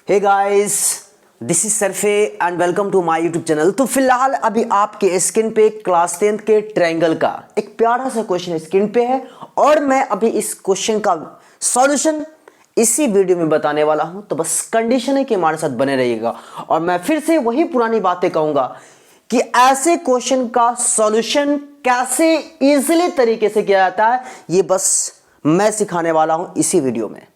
Hey guys, this is सरफे and welcome to my YouTube channel. तो फिलहाल अभी आपके स्क्रीन पे क्लास 10th के ट्रायंगल का एक प्यारा सा क्वेश्चन स्क्रीन पे है और मैं अभी इस क्वेश्चन का सॉल्यूशन इसी वीडियो में बताने वाला हूं। तो बस कंडीशन है कि हमारे साथ बने रहिएगा और मैं फिर से वही पुरानी बातें कहूंगा कि ऐसे क्वेश्चन का सॉल्यूशन कैसे इजीली तरीके से किया जाता है, ये बस मैं सिखाने वाला हूं इसी वीडियो में।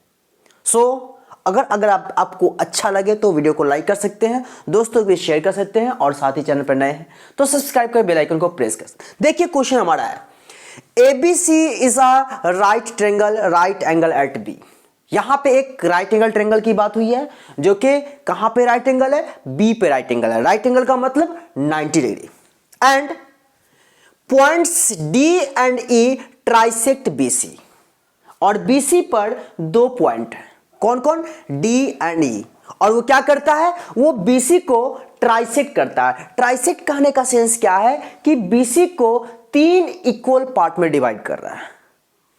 अगर आपको अच्छा लगे तो वीडियो को लाइक कर सकते हैं, दोस्तों को भी शेयर कर सकते हैं और साथ ही चैनल पर नए हैं तो सब्सक्राइब कर बेल आइकन को प्रेस कर सकते हैं। देखिए क्वेश्चन हमारा है, ABC is a right angle at B। यहां पे एक राइट एंगल ट्रायंगल की बात हुई है जो कि कहां पे राइट एंगल है, B पे राइट एंगल है। राइट एंगल का मतलब 90 degree and points D and E trisect BC और BC पर दो पॉइंट है, कौन कौन, D एंड E। और वो क्या करता है, वो BC को ट्राइसेक्ट करता है। ट्राइसेक्ट कहने का सेंस क्या है कि BC को 3 इक्वल पार्ट में डिवाइड कर रहा है।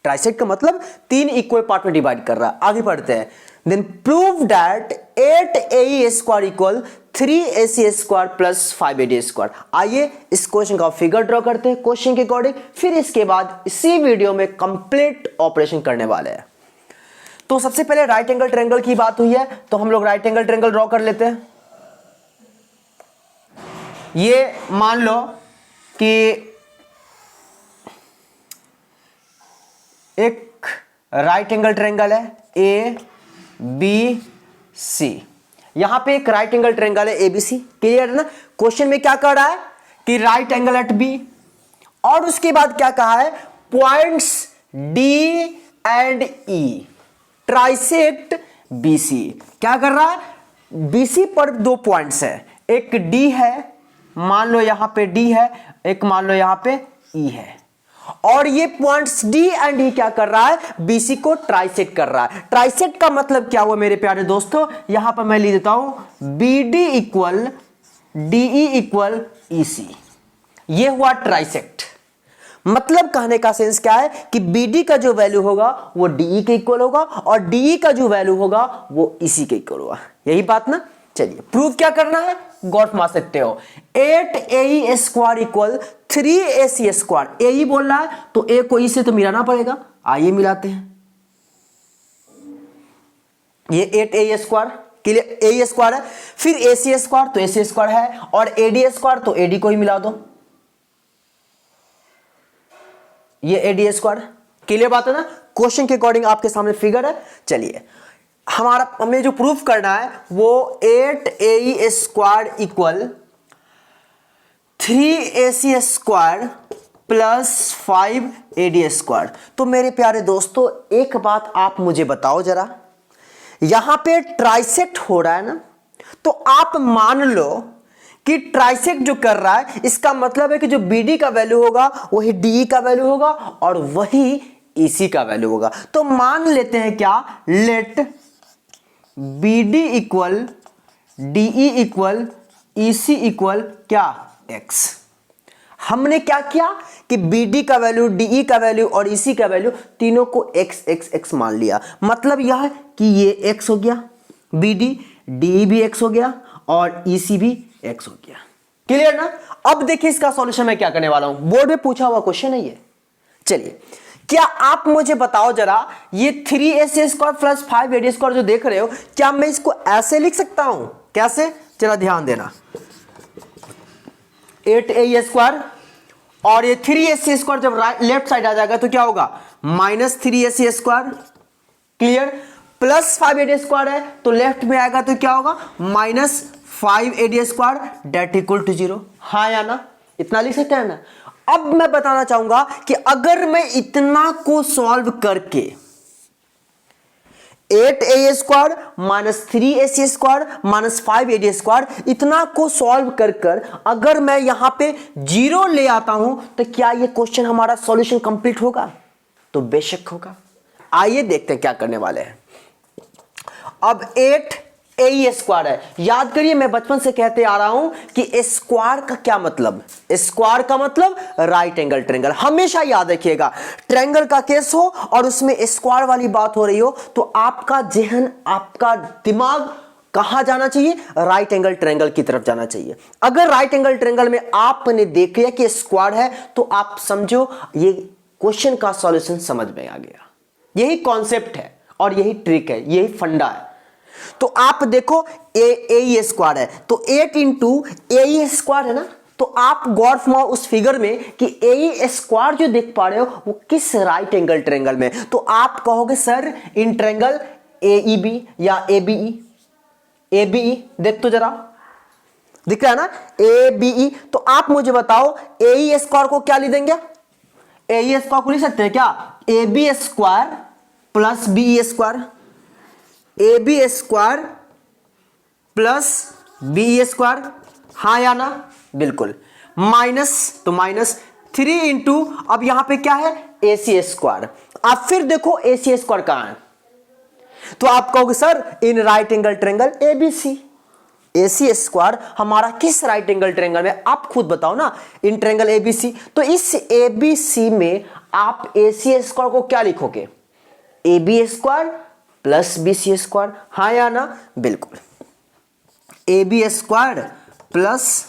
ट्राइसेक्ट का मतलब 3 इक्वल पार्ट में डिवाइड कर रहा है। आगे पढ़ते हैं। Then prove that 8AE square equal 3AC square plus 5AD square. आइए इस क्वेश्चन का फिगर ड्रॉ करते हैं क्वेश्चन के अकॉर्डिंग, फिर इसके बाद इसी वीडियो में कंप्लीट ऑपरेशन करने वाले हैं। तो सबसे पहले राइट एंगल ट्रायंगल की बात हुई है तो हम लोग राइट एंगल ट्रायंगल ड्रॉ कर लेते हैं। ये मान लो कि एक राइट एंगल ट्रायंगल है ABC। यहां पे एक राइट एंगल ट्रायंगल है ABC। क्लियर है ना। क्वेश्चन में क्या कह रहा है कि राइट एंगल एट B और उसके बाद क्या कहा है, points D and E trisect BC। क्या कर रहा है, BC पर दो पॉइंट्स है, एक D है, मान लो यहां पे D है, एक मान लो यहां पे E है और ये पॉइंट्स D एंड E क्या कर रहा है, BC को ट्राइसेक्ट कर रहा है। ट्राइसेक्ट का मतलब क्या हुआ मेरे प्यारे दोस्तों, यहां पर मैं लिख देता हूं BD equal DE equal EC। ये हुआ ट्राइसेक्ट। मतलब कहने का सेंस क्या है कि BD का जो वैल्यू होगा वो DE के इक्वल होगा और DE का जो वैल्यू होगा वो EC के इक्वल होगा। यही बात ना। चलिए प्रूव क्या करना है, गौर मार सकते हो। 8AE square equal 3AC square. AE बोल रहा है तो A को E से तो मिलाना पड़ेगा। आइए मिलाते हैं। ये 8AE स्क्वायर के लिए AE स्क्वायर है, फिर AC स्क्वायर तो AC स्क्वायर है और AD स्क्वायर तो AD को ही मिला दो। ये AD स्क्वायर। क्लियर बात है ना। क्वेश्चन के अकॉर्डिंग आपके सामने फिगर है। चलिए हमें जो प्रूफ करना है वो 8AE square equal 3AC square plus 5AD square. तो मेरे प्यारे दोस्तों एक बात आप मुझे बताओ जरा, यहां पे ट्राइसेक्ट हो रहा है ना, तो आप मान लो कि ट्राइसेक्ट जो कर रहा है इसका मतलब है कि जो BD का वैल्यू होगा वही DE का वैल्यू होगा और वही EC का वैल्यू होगा। तो मान लेते हैं क्या, let BD equal DE equal EC equal क्या, X। हमने क्या किया कि BD का वैल्यू, DE का वैल्यू और EC का वैल्यू तीनों को x मान लिया। मतलब यह कि ये x हो गया, BD DE भी x हो गया और EC भी x हो गया। क्लियर ना। अब देखिए इसका सॉल्यूशन मैं क्या करने वाला हूं, बोर्ड में पूछा हुआ क्वेश्चन है ये। चलिए क्या आप मुझे बताओ जरा, ये 3AC square plus 5AD square जो देख रहे हो, क्या मैं इसको ऐसे लिख सकता हूं, कैसे, जरा ध्यान देना। 8AE स्क्वायर और ये 3AC स्क्वायर जब लेफ्ट साइड आ जाएगा तो क्या होगा, minus 3AC square. Clear. Plus 5AD square है तो लेफ्ट में आएगा तो क्या होगा, minus 5AD square that equal to 0। हाँ या ना, इतना लिख सकते हैं ना। अब मैं बताना चाहूंगा कि अगर मैं इतना को सॉल्व करके 8AE square minus 3AC square minus 5AD square इतना को सॉल्व कर अगर मैं यहां पे 0 ले आता हूं तो क्या ये क्वेश्चन हमारा सॉल्यूशन कंप्लीट होगा, तो बेशक होगा। आइए देखते हैं क्या करने वाले हैं। अब 8AE स्क्वायर है, याद करिए मैं बचपन से कहते आ रहा हूं कि स्क्वायर का क्या मतलब, स्क्वायर का मतलब राइट एंगल ट्रायंगल। हमेशा याद रखिएगा, ट्रायंगल का केस हो और उसमें स्क्वायर वाली बात हो रही हो तो आपका जहन, आपका दिमाग कहां जाना चाहिए, राइट एंगल ट्रायंगल की तरफ जाना चाहिए। अगर राइट एंगल ट्रायंगल में आपने देख लिया कि स्क्वाड है तो आप समझो ये क्वेश्चन का सॉल्यूशन समझ में आ गया। यही कॉन्सेप्ट है और यही ट्रिक है, यही फंडा है। तो आप देखो ए स्क्वाड है तो 8 इंटू ए स्क्वाड है ना, तो आप गौर फरमाओ उस फिगर में कि ए स्क्वायर जो देख पा रहे हो वो किस राइट एंगल ट्रायंगल में। तो आप कहोगे सर इन ट्रायंगल एईबी या एबीई। एबीई देख तो जरा, दिख रहा है ना एबीई। तो आप मुझे बताओ ए स्क्वायर को क्या लिख देंगे, ए स्क्वायर को लिख सकते हैं क्या, A B square plus B square, A B square plus B square, हाँ या ना, बिल्कुल। माइनस तो माइनस 3 इंटू अब यहां पे क्या है ए सी स्क्वायर। आप फिर देखो ए सी स्क्वायर कहां है, तो आप कहोगे sir in right angle triangle ABC. AC square हमारा किस राइट एंगल ट्रायंगल में, आप खुद बताओ ना, इन ट्रायंगल एबीसी। तो इस एबीसी में आप एसी स्क्वायर को क्या लिखोगे, A B square plus B C square, हाँ या ना, बिल्कुल। A B square plus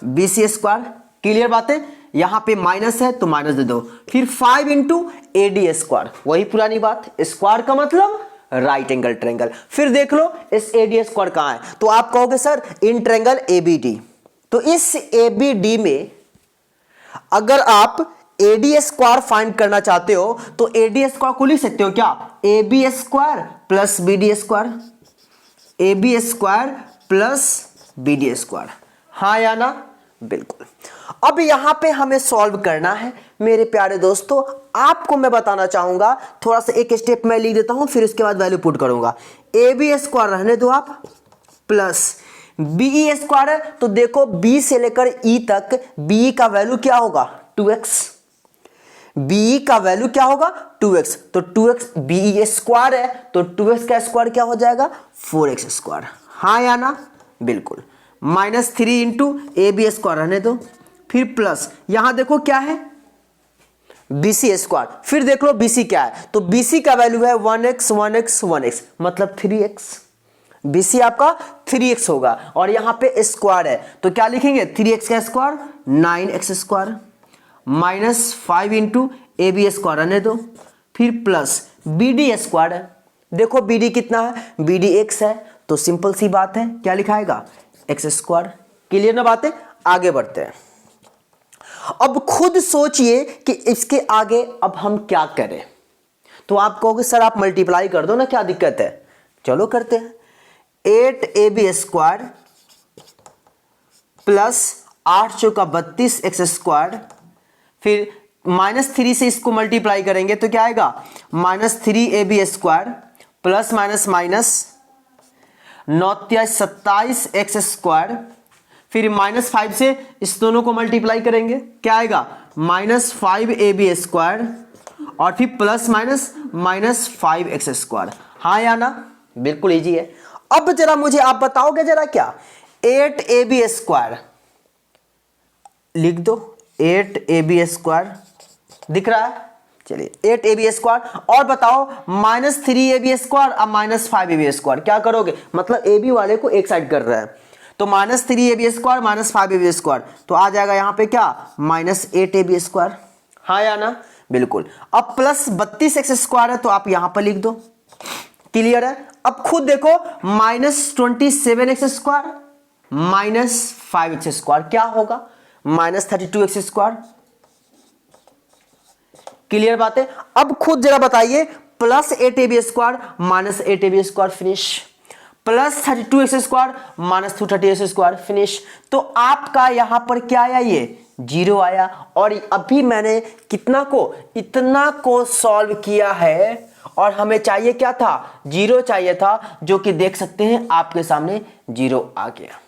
B C square, clear बात है। यहां पे माइनस है तो माइनस दे दो, फिर 5 इंटू ए डी स्क्वायर, वही पुरानी बात, स्क्वायर का मतलब राइट एंगल ट्रायंगल। फिर देख लो इस एडी स्क्वायर कहां है, तो आप कहोगे सर इन ट्रायंगल एबीडी। तो इस एबीडी में अगर आप एडी स्क्वायर फाइंड करना चाहते हो तो एडी स्क्वायर को लिख सकते हो क्या, A B square plus B D square, A B square plus B D square, हाँ या ना, बिल्कुल। अब यहां पे हमें सॉल्व करना है मेरे प्यारे दोस्तों। आपको मैं बताना चाहूंगा, थोड़ा सा एक स्टेप मैं लिख देता हूं फिर उसके बाद वैल्यू पुट करूंगा। ए बी स्क्वायर रहने दो आप, प्लस बी स्क्वायर है तो देखो बी से लेकर ई तक बी का वैल्यू क्या होगा 2x, बी का वैल्यू क्या होगा 2x, तो 2x बी स्क्वायर है तो 2x का स्क्वायर क्या हो जाएगा 4x स्क्वायर, हाँ या ना, बिल्कुल। Minus 3 into A B square रहने दो, फिर प्लस यहां देखो क्या है बीसी स्क्वायर, फिर देख लो बीसी क्या है, तो बीसी का वैल्यू है 1x 1x 1x मतलब 3x, बीसी आपका 3x होगा और यहां पे स्क्वायर है तो क्या लिखेंगे 3x का square 9x square, minus 5 into A B square रहने दो, फिर प्लस बी डी स्क्वायर है, देखो बी डी कितना है, बी डी x है तो सिंपल सी बात है क्या लिखाएगा एक्स स्क्वायर, क्लियर ना बातें, आगे बढ़ते हैं। अब खुद सोचिए कि इसके आगे अब हम क्या करें, तो आप कहोगे सर आप मल्टीप्लाई कर दो ना, क्या दिक्कत है, चलो करते हैं। 8 ए बी स्क्वायर प्लस 8 चौका 32 एक्स स्क्वायर, फिर माइनस 3 से इसको मल्टीप्लाई करेंगे तो क्या आएगा minus 3 A B square plus minus minus 9 27 x square, फिर माइनस 5 से इस दोनों को मल्टीप्लाई करेंगे क्या आएगा माइनस 5 ए बी स्क्वायर और फिर plus minus minus 5 x square, हाँ या ना, बिल्कुल इजी है। अब जरा मुझे आप बताओगे जरा क्या 8 ए बी स्क्वायर लिख दो, 8 ए बी स्क्वायर दिख रहा है, चलिए 8 ए बी स्क्वायर और बताओ माइनस 3 ए बी स्क्वायर और माइनस 5 ए बी स्क्वायर, क्या करोगे मतलब ए बी वाले को एक साइड कर रहा है तो minus 3 A B square minus 5 A B square, तो आ जाएगा यहां पे क्या माइनस 8 ए बी स्क्वायर, हाँ या ना, बिल्कुल। अब प्लस 32 एक्स स्क्वायर है तो आप यहां पर लिख दो, क्लियर है। अब खुद देखो minus 27 x square minus 5 x square क्या होगा माइनस 32 एक्स स्क्वायर, क्लियर बात है। अब खुद जरा बताइए plus 8 A B square minus 8 A B square finish, plus 32 x square minus 230 x square finish, तो आपका यहां पर क्या आया ये 0 आया। और अभी मैंने कितना को इतना को सॉल्व किया है और हमें चाहिए क्या था 0 चाहिए था, जो कि देख सकते हैं आपके सामने 0 आ गया।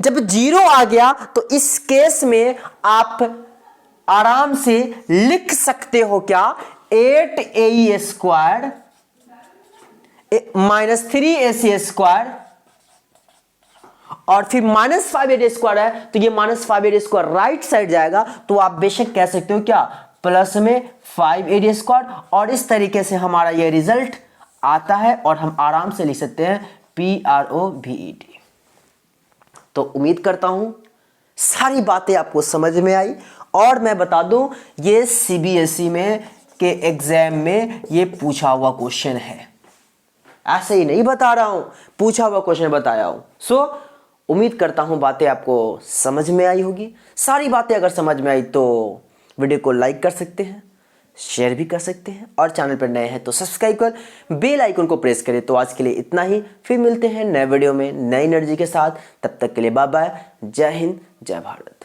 जब 0 आ गया तो इस केस में आप आराम से लिख सकते हो क्या 8 ए स्क्वायर माइनस 3 ए सी स्क्वायर और फिर माइनस 5 ए स्क्वायर है तो ये माइनस 5 ए स्क्वायर राइट साइड जाएगा, तो आप बेशक कह सकते हो क्या प्लस में 5 ए स्क्वायर, और इस तरीके से हमारा ये रिजल्ट आता है और हम आराम से लिख सकते हैं PROVET। तो उम्मीद करता हूं सारी बातें आपको समझ में आई। और मैं बता दूं ये CBSE में के एग्जाम में ये पूछा हुआ क्वेश्चन है, ऐसे ही नहीं बता रहा हूं, पूछा हुआ क्वेश्चन बताया हूं। सो उम्मीद करता हूं बातें आपको समझ में आई होगी। सारी बातें अगर समझ में आई तो वीडियो को लाइक कर सकते हैं, शेयर भी कर सकते हैं, और चैनल पर नए हैं तो सब्सक्राइब कर बेल आइकन को प्रेस करें। तो आज के लिए इतना ही, फिर मिलते हैं नए वीडियो में नई एनर्जी के साथ। तब तक के लिए बाय बाय, जय हिंद, जय भारत।